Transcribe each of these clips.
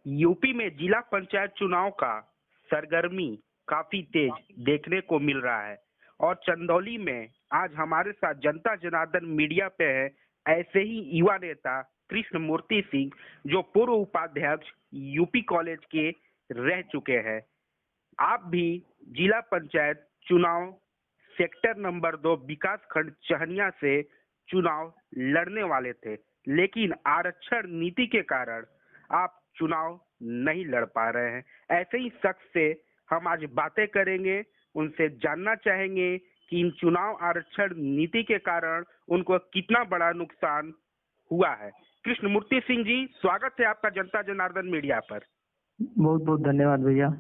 UP में जिला पंचायत चुनाव का सरगर्मी काफी तेज देखने को मिल रहा है और चंदौली में आज हमारे साथ जनता जनार्दन मीडिया पे है ऐसे ही युवा नेता कृष्ण मूर्ति सिंह, जो पूर्व उपाध्यक्ष यूपी कॉलेज के रह चुके हैं। आप भी जिला पंचायत चुनाव सेक्टर नंबर 2 विकास खंड चहनिया से चुनाव लड़ने वाले थे, लेकिन आरक्षण नीति के कारण आप चुनाव नहीं लड़ पा रहे हैं। ऐसे ही शख्स से हम आज बातें करेंगे, उनसे जानना चाहेंगे कि इन चुनाव आरक्षण नीति के कारण उनको कितना बड़ा नुकसान हुआ है। कृष्ण मूर्ति सिंह जी, स्वागत है आपका जनता जनार्दन मीडिया पर। बहुत बहुत धन्यवाद भैया।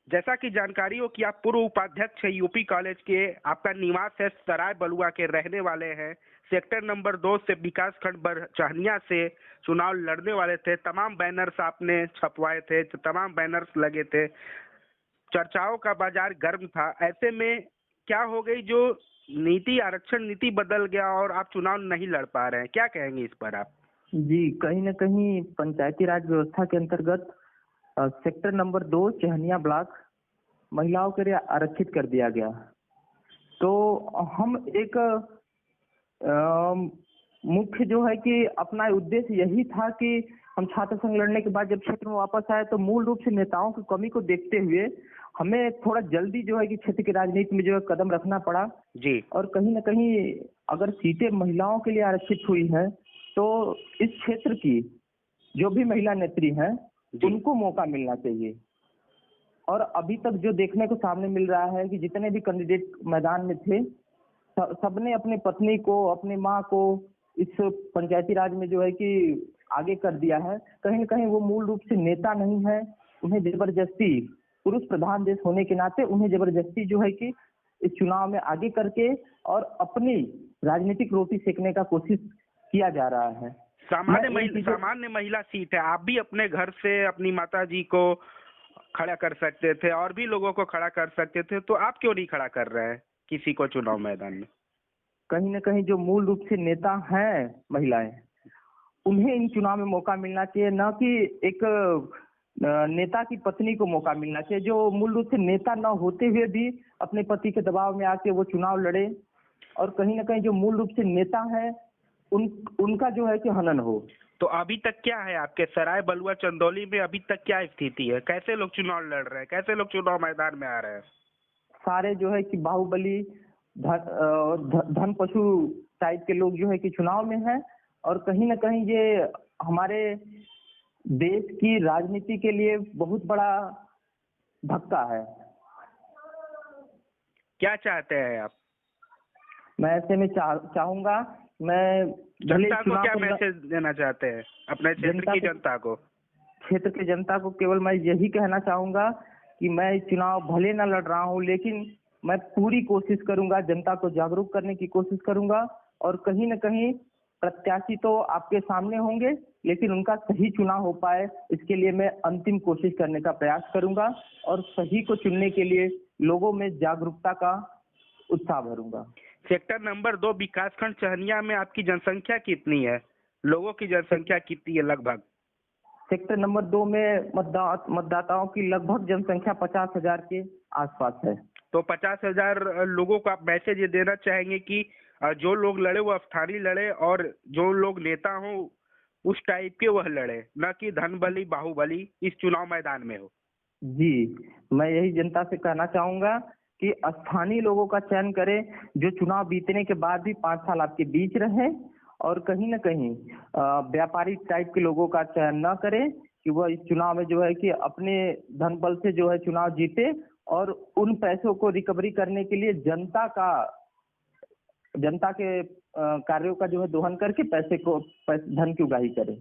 जैसा कि जानकारी हो कि आप पूर्व उपाध्यक्ष है यूपी कॉलेज के, आपका निवास है सराय बलुआ के, रहने वाले हैं, सेक्टर नंबर 2 से विकास खंड चहनिया से चुनाव लड़ने वाले थे। तमाम बैनर्स आपने छपवाए थे, तमाम बैनर्स लगे थे, चर्चाओं का बाजार गर्म था। ऐसे में क्या हो गई जो नीति, आरक्षण नीति बदल गया और आप चुनाव नहीं लड़ पा रहे हैं, क्या कहेंगे इस पर आप? जी, कहीं न कहीं पंचायती राज व्यवस्था के अंतर्गत सेक्टर नंबर 2 चहनिया ब्लॉक महिलाओं के लिए आरक्षित कर दिया गया। तो हम एक मुख्य जो है कि अपना उद्देश्य यही था कि हम छात्र संघ लड़ने के बाद जब क्षेत्र में वापस आए तो मूल रूप से नेताओं की कमी को देखते हुए हमें थोड़ा जल्दी जो है कि क्षेत्र की राजनीति में जो है कदम रखना पड़ा जी। और कहीं न कहीं अगर सीटें महिलाओं के लिए आरक्षित हुई है तो इस क्षेत्र की जो भी महिला नेत्री हैं उनको मौका मिलना चाहिए। और अभी तक जो देखने को सामने मिल रहा है कि जितने भी कैंडिडेट मैदान में थे सबने अपनी पत्नी को, अपनी माँ को इस पंचायती राज में जो है कि आगे कर दिया है। कहीं न कहीं वो मूल रूप से नेता नहीं है, उन्हें जबरदस्ती, पुरुष प्रधान देश होने के नाते उन्हें जबरदस्ती जो है कि इस चुनाव में आगे करके और अपनी राजनीतिक रोटी सेकने का कोशिश किया जा रहा है। सामान्य महिला सीट है, आप भी अपने घर से अपनी माता जी को खड़ा कर सकते थे और भी लोगों को खड़ा कर सकते थे, तो आप क्यों नहीं खड़ा कर रहे हैं किसी को चुनाव मैदान में? कहीं न कहीं जो मूल रूप से नेता हैं महिलाएं, उन्हें इन चुनाव में मौका मिलना चाहिए, न कि एक नेता की पत्नी को मौका मिलना चाहिए जो मूल रूप से नेता न होते हुए भी अपने पति के दबाव में आके वो चुनाव लड़े। और कहीं न कहीं जो मूल रूप से नेता है उनका जो है कि हनन हो। तो अभी तक क्या है आपके सराय बलुआ चंदौली में, अभी तक क्या स्थिति है? कैसे लोग चुनाव लड़ रहे हैं, कैसे लोग चुनाव मैदान में आ रहे हैं? सारे जो है कि बाहुबली धन पशु टाइप के लोग जो है कि चुनाव में हैं और कहीं न कहीं ये हमारे देश की राजनीति के लिए बहुत बड़ा धक्का है। क्या चाहते हैं आप? मैं ऐसे में चाहूंगा, मैं जनता को क्या मैसेज देना चाहते हैं अपने क्षेत्र की जनता को? क्षेत्र की जनता को केवल मैं यही कहना चाहूंगा कि मैं चुनाव भले न लड़ रहा हूं, लेकिन मैं पूरी कोशिश करूंगा, जनता को जागरूक करने की कोशिश करूंगा और कहीं न कहीं प्रत्याशी तो आपके सामने होंगे, लेकिन उनका सही चुनाव हो पाए इसके लिए मैं अंतिम कोशिश करने का प्रयास करूंगा और सही को चुनने के लिए लोगों में जागरूकता का उत्साह भरूंगा। सेक्टर नंबर 2 विकासखंड चहनिया में आपकी जनसंख्या कितनी है? लोगों की जनसंख्या कितनी है लगभग? सेक्टर नंबर 2 में मतदाताओं की लगभग जनसंख्या 50,000 के आसपास है। तो 50,000 लोगों को आप मैसेज ये देना चाहेंगे कि जो लोग लड़े वो स्थानीय लड़े और जो लोग नेता हो उस टाइप के वह लड़े, न कि धनबली बाहुबली इस चुनाव मैदान में हो। जी, मैं यही जनता से कहना चाहूंगा कि स्थानीय लोगों का चयन करें जो चुनाव बीतने के बाद भी 5 साल आपके बीच रहे और कहीं न कहीं व्यापारी टाइप के लोगों का चयन न करें कि वह इस चुनाव में जो है कि अपने धन बल से जो है चुनाव जीते और उन पैसों को रिकवरी करने के लिए जनता के कार्यों का जो है दोहन करके धन की उगाही करें।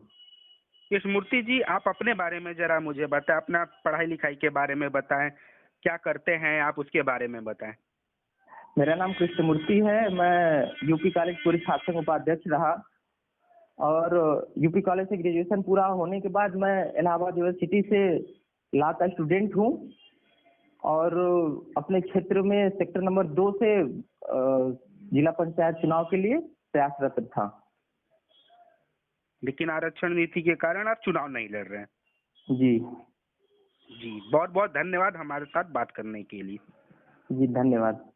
कृष्ण मूर्ति जी, आप अपने बारे में जरा मुझे बताएं, अपना पढ़ाई लिखाई के बारे में बताएं, क्या करते हैं आप उसके बारे में बताएं। मेरा नाम कृष्ण मूर्ति है, मैं यूपी कॉलेज पूर्व छात्र संघ उपाध्यक्ष रहा और यूपी कॉलेज से ग्रेजुएशन पूरा होने के बाद मैं इलाहाबाद यूनिवर्सिटी से लॉ का स्टूडेंट हूँ और अपने क्षेत्र में सेक्टर नंबर 2 से जिला पंचायत चुनाव के लिए प्रयासरत था। लेकिन आरक्षण नीति के कारण आप चुनाव नहीं लड़ रहे हैं? जी जी, बहुत बहुत धन्यवाद हमारे साथ बात करने के लिए। जी, धन्यवाद।